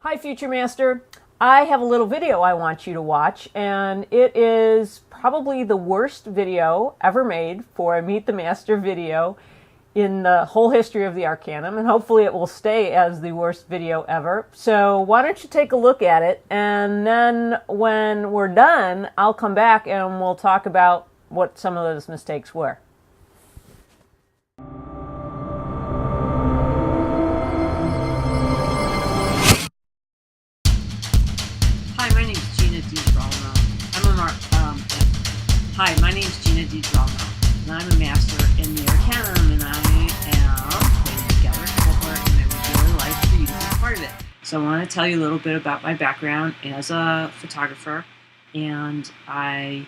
Hi, Future Master. I have a little video I want you to watch, and it is probably the worst video ever made for a Meet the Master video in the whole history of the Arcanum, and hopefully it will stay as the worst video ever. So why don't you take a look at it, and then when we're done, I'll come back and we'll talk about what some of those mistakes were. Hi, my name's Gina D. Hi, my name's Gina D. And I'm a master in the Arcanum, and I am putting together a cohort, and I would really like for you to be part of it. So I want to tell you a little bit about my background as a photographer, and I've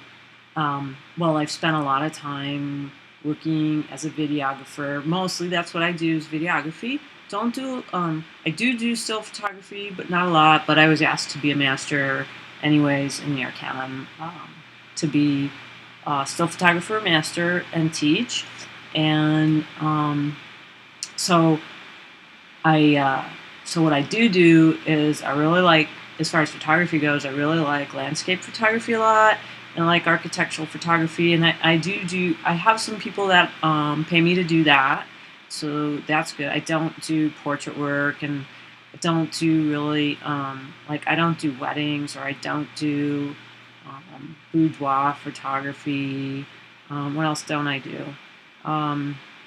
spent a lot of time working as a videographer. Mostly that's what I do is videography. I do still photography, but not a lot. But I was asked to be a master anyways in the Arcanum, to be still photographer, master, and teach. And so what I do is I really like, as far as photography goes, I really like landscape photography a lot, and I like architectural photography, and I have some people that pay me to do that. So that's good. I don't do portrait work, and I don't do really, I don't do weddings, or I don't do boudoir photography. What else don't I do?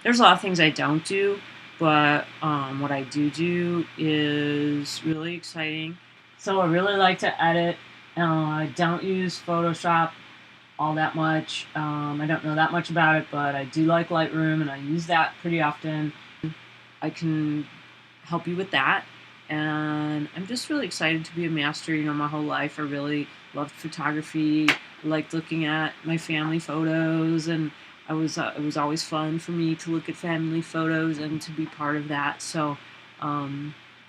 There's a lot of things I don't do, but what I do is really exciting. So I really like to edit. I don't use Photoshop all that much. I don't know that much about it, but I do like Lightroom, and I use that pretty often. I can help you with that, and I'm just really excited to be a master. You know, my whole life I really loved photography. I liked looking at my family photos, and it was always fun for me to look at family photos and to be part of that. So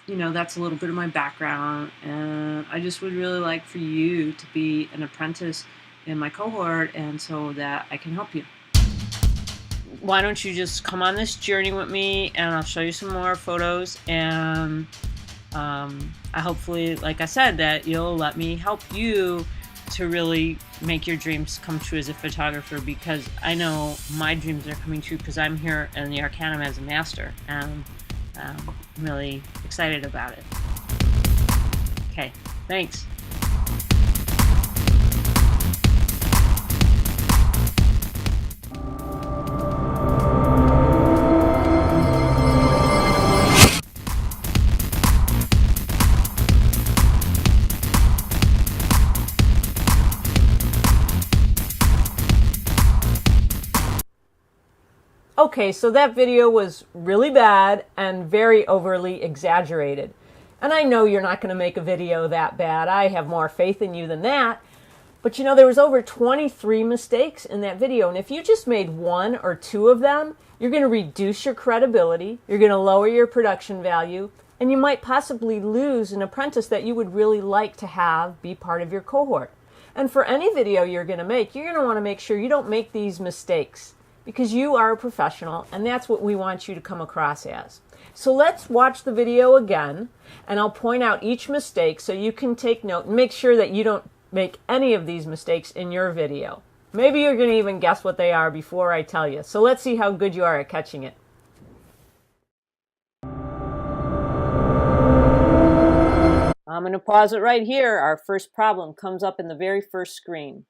you know, that's a little bit of my background, and I just would really like for you to be an apprentice in my cohort, and so that I can help you. Why don't you just come on this journey with me, and I'll show you some more photos, and I hopefully, like I said, that you'll let me help you to really make your dreams come true as a photographer, because I know my dreams are coming true because I'm here in the Arcanum as a master, and I'm really excited about it. Okay, thanks. Okay, so that video was really bad and very overly exaggerated. And I know you're not going to make a video that bad. I have more faith in you than that. But you know, there was over 23 mistakes in that video. And if you just made one or two of them, you're going to reduce your credibility, you're going to lower your production value, and you might possibly lose an apprentice that you would really like to have be part of your cohort. And for any video you're going to make, you're going to want to make sure you don't make these mistakes, because you are a professional, and that's what we want you to come across as. So let's watch the video again, and I'll point out each mistake so you can take note and make sure that you don't make any of these mistakes in your video. Maybe you're going to even guess what they are before I tell you. So let's see how good you are at catching it. I'm going to pause it right here. Our first problem comes up in the very first screen.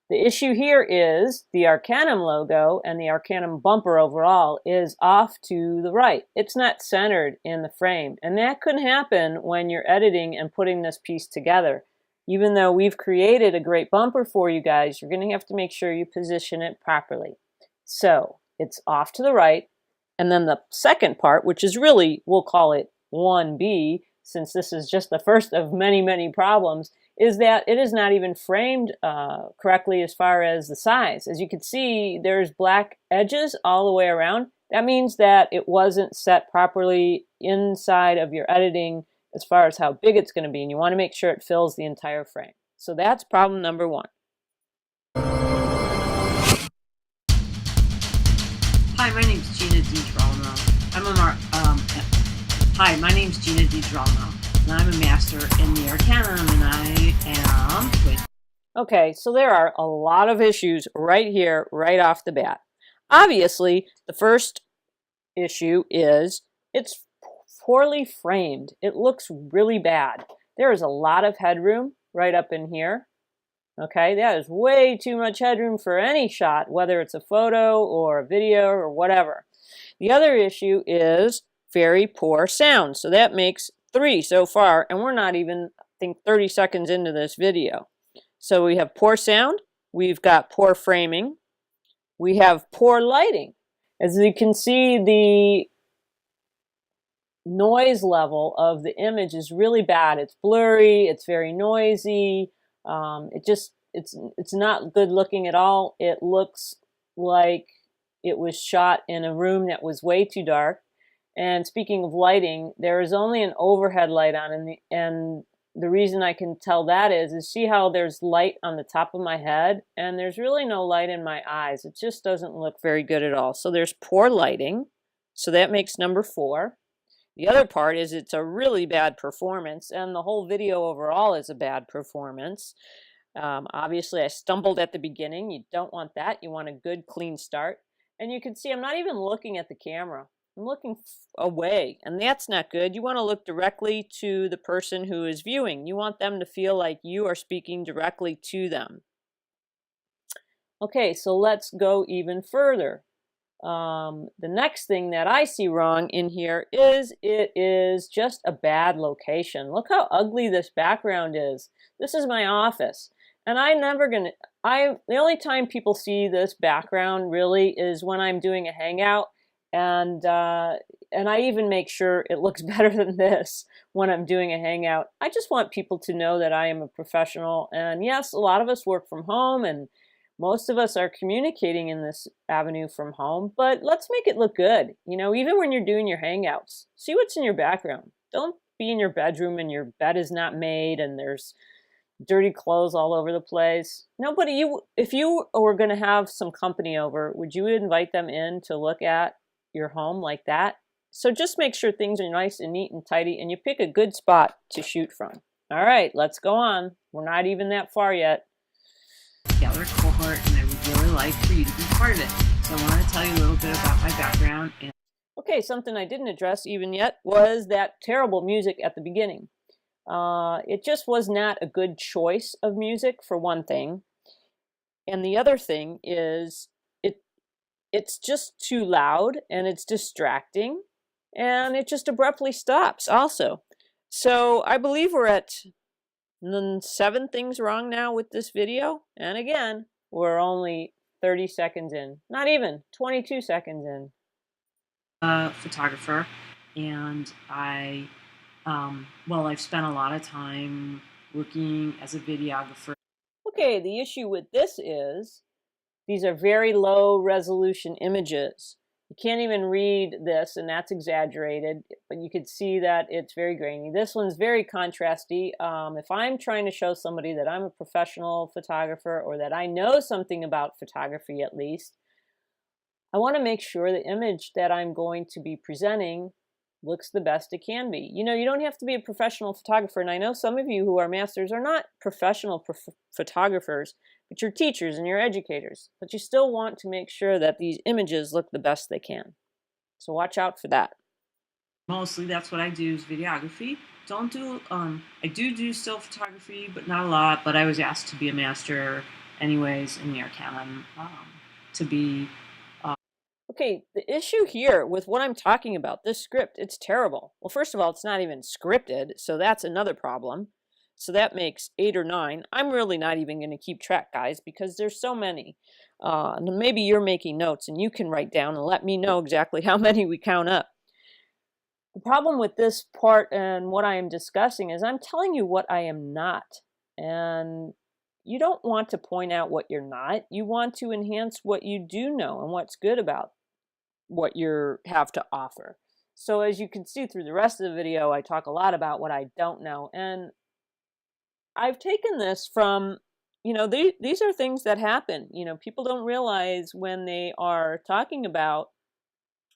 The issue here is the Arcanum logo and the Arcanum bumper overall is off to the right. It's not centered in the frame, and that could happen when you're editing and putting this piece together. Even though we've created a great bumper for you guys, you're going to have to make sure you position it properly. So it's off to the right, and then the second part, which is really, we'll call it 1B, since this is just the first of many, many problems, is that it is not even framed correctly as far as the size. As you can see, there's black edges all the way around. That means that it wasn't set properly inside of your editing as far as how big it's going to be, and you want to make sure it fills the entire frame. So that's problem number one. Hi, my name's Gina D. Hi, my name's Gina D. and I'm a master in the Arcanum, and I am with. Okay, so there are a lot of issues right here, right off the bat. Obviously, the first issue is it's poorly framed. It looks really bad. There is a lot of headroom right up in here. Okay, that is way too much headroom for any shot, whether it's a photo or a video or whatever. The other issue is very poor sound. So that makes 3 so far, and we're not even, I think, 30 seconds into this video. So we have poor sound, we've got poor framing, we have poor lighting. As you can see, the noise level of the image is really bad. It's blurry, it's very noisy, it's not good looking at all. It looks like it was shot in a room that was way too dark. And speaking of lighting, there is only an overhead light on, and the reason I can tell that is see how there's light on the top of my head, and there's really no light in my eyes. It just doesn't look very good at all. So there's poor lighting. So that makes number 4. The other part is it's a really bad performance, and the whole video overall is a bad performance. Obviously, I stumbled at the beginning. You don't want that. You want a good, clean start. And you can see I'm not even looking at the camera. I'm looking away, and that's not good. You want to look directly to the person who is viewing. You want them to feel like you are speaking directly to them. Okay, so let's go even further. The next thing that I see wrong in here is it is just a bad location. Look how ugly this background is. This is my office, and the only time people see this background really is when I'm doing a hangout, and I even make sure it looks better than this when I'm doing a hangout. I just want people to know that I am a professional, and yes, a lot of us work from home, and most of us are communicating in this avenue from home, but let's make it look good. You know, even when you're doing your hangouts, see what's in your background. Don't be in your bedroom and your bed is not made and there's dirty clothes all over the place. Nobody, if you were going to have some company over, would you invite them in to look at your home like that? So just make sure things are nice and neat and tidy, and you pick a good spot to shoot from. All right, let's go on. We're not even that far yet. Other cohort, and I would really like for you to be part of it. So I want to tell you a little bit about my background. Okay, something I didn't address even yet was that terrible music at the beginning. It just was not a good choice of music, for one thing. And the other thing is it's just too loud and it's distracting, and it just abruptly stops also. So I believe we're at 7 things wrong now with this video. And again, we're only 30 seconds in. Not even 22 seconds in. Photographer, and I've spent a lot of time working as a videographer. Okay, the issue with this is these are very low resolution images. You can't even read this, and that's exaggerated, but you could see that it's very grainy. This one's very contrasty. If I'm trying to show somebody that I'm a professional photographer, or that I know something about photography at least, I want to make sure the image that I'm going to be presenting looks the best it can be. You know, you don't have to be a professional photographer, and I know some of you who are masters are not professional photographers, but you're teachers and you're educators, but you still want to make sure that these images look the best they can. So watch out for that. Mostly that's what I do is videography. I do still photography, but not a lot, but I was asked to be a master anyways in the Arcanum to be. Okay, the issue here with what I'm talking about, this script, it's terrible. Well, first of all, it's not even scripted, so that's another problem. So that makes 8 or 9. I'm really not even going to keep track, guys, because there's so many. Maybe you're making notes and you can write down and let me know exactly how many we count up. The problem with this part and what I am discussing is I'm telling you what I am not. And you don't want to point out what you're not. You want to enhance what you do know and what's good about what you have to offer. So as you can see through the rest of the video, I talk a lot about what I don't know. And I've taken this from, you know, these are things that happen. You know, people don't realize when they are talking about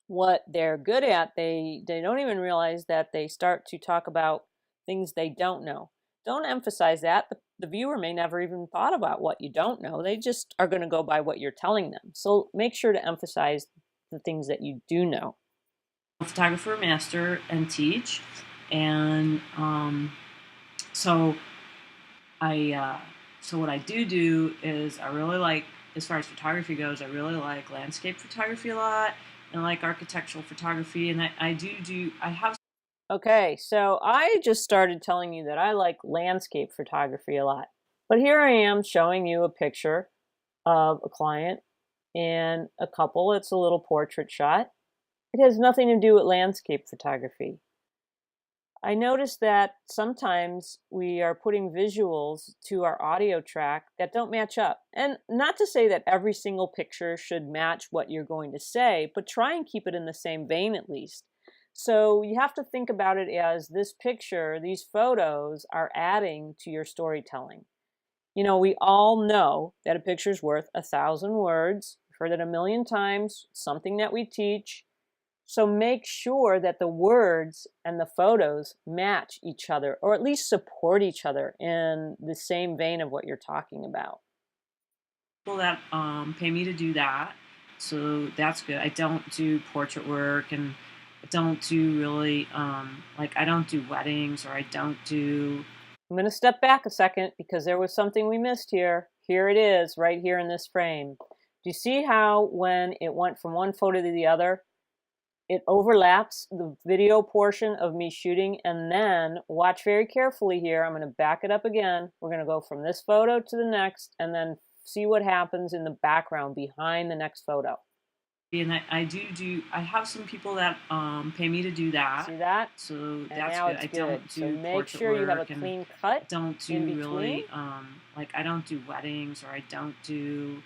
what they're good at, they don't even realize that they start to talk about things they don't know. Don't emphasize that. The viewer may never even thought about what you don't know. They just are going to go by what you're telling them. So make sure to emphasize the things that you do know. Photographer, master, and teach. And so what I do is I really like, as far as photography goes, I really like landscape photography a lot, and I like architectural photography, and I have. Okay, so I just started telling you that I like landscape photography a lot. But here I am showing you a picture of a client and a couple. It's a little portrait shot. It has nothing to do with landscape photography. I noticed that sometimes we are putting visuals to our audio track that don't match up. And not to say that every single picture should match what you're going to say, but try and keep it in the same vein at least. So you have to think about it as this picture, these photos are adding to your storytelling. You know, we all know that a picture's worth 1,000 words. I've heard it a million times, something that we teach. So make sure that the words and the photos match each other, or at least support each other in the same vein of what you're talking about. People that pay me to do that, so that's good. I don't do portrait work, and I don't do really I don't do weddings, or I don't do. I'm going to step back a second because there was something we missed here. Here it is, right here in this frame. Do you see how when it went from one photo to the other, it overlaps the video portion of me shooting? And then watch very carefully here. I'm going to back it up again. We're going to go from this photo to the next and then see what happens in the background behind the next photo. And I have some people that pay me to do that. See that? So and that's now good. It's I good. don't do so make portrait sure you have a work, clean cut. don't do in really between. I don't do weddings, or I don't do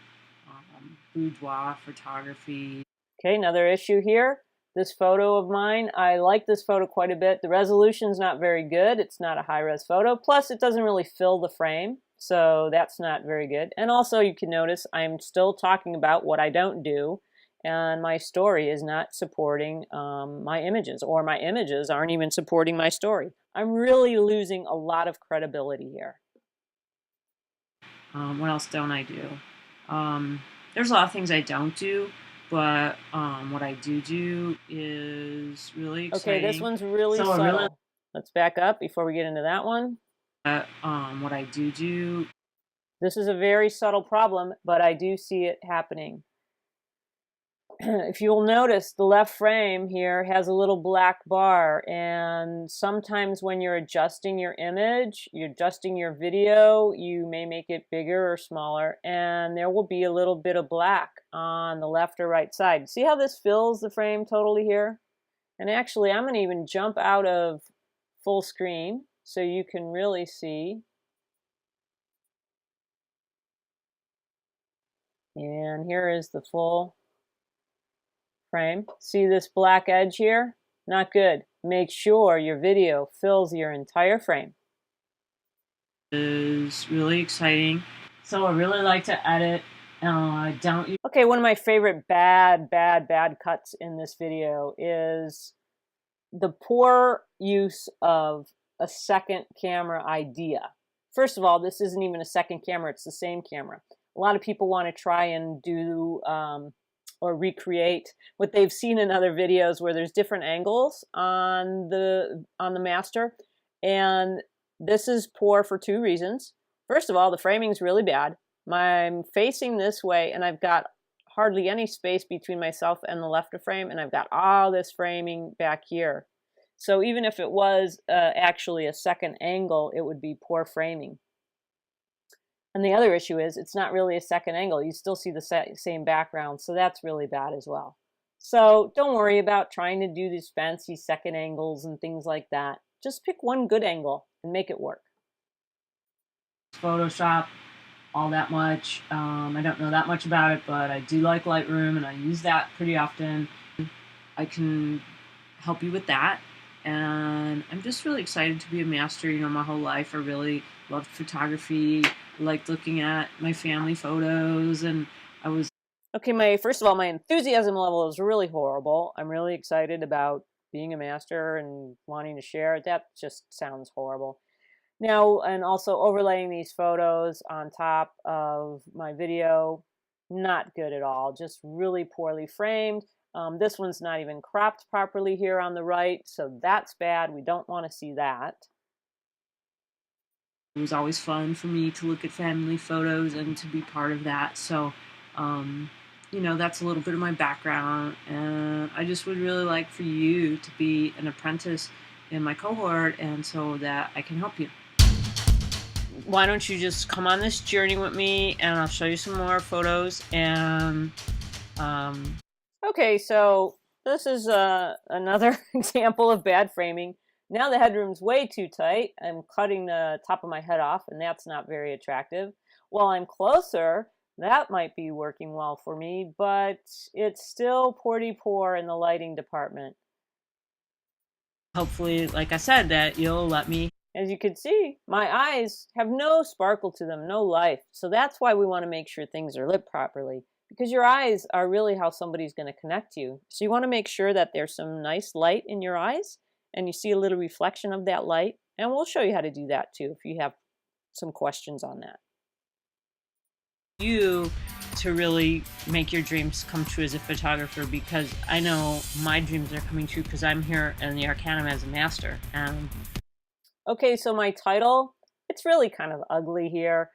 boudoir photography. Okay, another issue here. This photo of mine, I like this photo quite a bit. The resolution's not very good. It's not a high-res photo. Plus, it doesn't really fill the frame, so that's not very good. And also, you can notice I'm still talking about what I don't do, and my story is not supporting my images, or my images aren't even supporting my story. I'm really losing a lot of credibility here. What else don't I do? There's a lot of things I don't do, but what I do is really exciting. Okay, this one's really subtle. Let's back up before we get into that one. What I do. This is a very subtle problem, but I do see it happening. If you'll notice, the left frame here has a little black bar, and sometimes when you're adjusting your image, you're adjusting your video, you may make it bigger or smaller, and there will be a little bit of black on the left or right side. See how this fills the frame totally here? And actually, I'm going to even jump out of full screen so you can really see. And here is the full frame. See this black edge here? Not good. Make sure your video fills your entire frame. Is really exciting. So I really like to edit. Don't. Okay, one of my favorite bad cuts in this video is the poor use of a second camera idea. First of all, this isn't even a second camera, it's the same camera. A lot of people want to try and do or recreate what they've seen in other videos where there's different angles on the master, and this is poor for two reasons. First of all, the framing is really bad. I'm facing this way and I've got hardly any space between myself and the left of frame, and I've got all this framing back here. So even if it was actually a second angle, it would be poor framing. And the other issue is it's not really a second angle. You still see the same background, so that's really bad as well. So don't worry about trying to do these fancy second angles and things like that. Just pick one good angle and make it work. Photoshop all that much. I don't know that much about it, but I do like Lightroom, and I use that pretty often. I can help you with that. And I'm just really excited to be a master. You know, my whole life I really loved photography. I liked looking at my family photos, and I was... Okay, first of all, my enthusiasm level is really horrible. I'm really excited about being a master and wanting to share it. That just sounds horrible. Now, and also overlaying these photos on top of my video, not good at all, just really poorly framed. This one's not even cropped properly here on the right, so that's bad. We don't want to see that. It was always fun for me to look at family photos and to be part of that. So, you know, that's a little bit of my background. And I just would really like for you to be an apprentice in my cohort, and so that I can help you. Why don't you just come on this journey with me, and I'll show you some more photos. And okay, so this is another example of bad framing. Now the headroom's way too tight. I'm cutting the top of my head off, and that's not very attractive. While I'm closer, that might be working well for me, but it's still pretty poor in the lighting department. hopefully, like I said, that you'll let me. As you can see, my eyes have no sparkle to them, no life. So that's why we want to make sure things are lit properly, because your eyes are really how somebody's going to connect you. So you want to make sure that there's some nice light in your eyes and you see a little reflection of that light. And we'll show you how to do that too if you have some questions on that. You to really make your dreams come true as a photographer, because I know my dreams are coming true because I'm here in the Arcanum as a master. Okay, so my title, it's really kind of ugly here.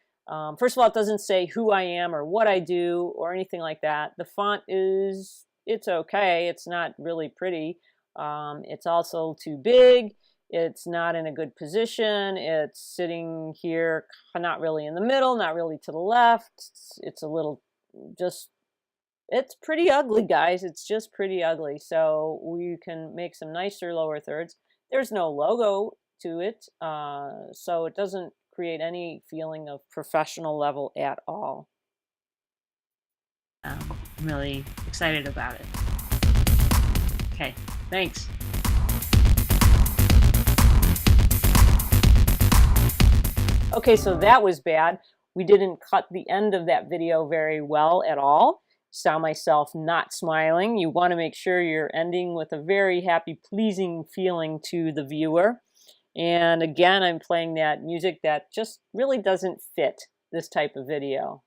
First of all, it doesn't say who I am or what I do or anything like that. The font it's okay. It's not really pretty. It's also too big. It's not in a good position. It's sitting here, not really in the middle, not really to the left. It's a little, it's pretty ugly, guys. It's just pretty ugly. So we can make some nicer lower thirds. There's no logo to it, so it doesn't create any feeling of professional level at all. I'm really excited about it. Okay, thanks. Okay, so that was bad. We didn't cut the end of that video very well at all. Saw myself not smiling. You want to make sure you're ending with a very happy, pleasing feeling to the viewer. And again, I'm playing that music that just really doesn't fit this type of video.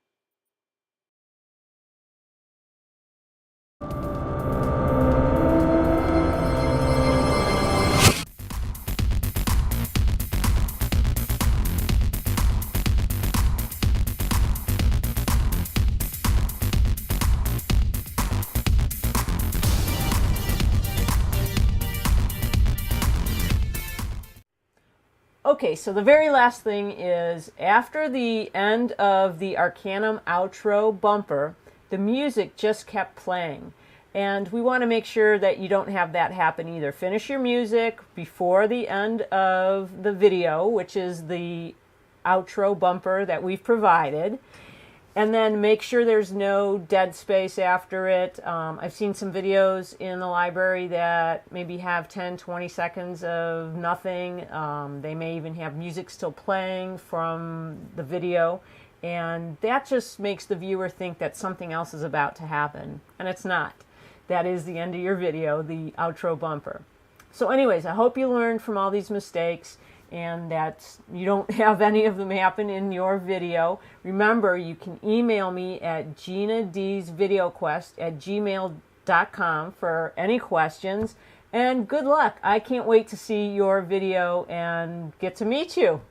Okay, so the very last thing is, after the end of the Arcanum outro bumper, the music just kept playing. And we want to make sure that you don't have that happen either. Finish your music before the end of the video, which is the outro bumper that we've provided. And then make sure there's no dead space after it. I've seen some videos in the library that maybe have 10, 20 seconds of nothing. They may even have music still playing from the video. And that just makes the viewer think that something else is about to happen. And it's not. That is the end of your video, the outro bumper. So anyways, I hope you learned from all these mistakes, and that you don't have any of them happen in your video. Remember, you can email me at ginadsvideoquest@gmail.com for any questions. And good luck. I can't wait to see your video and get to meet you.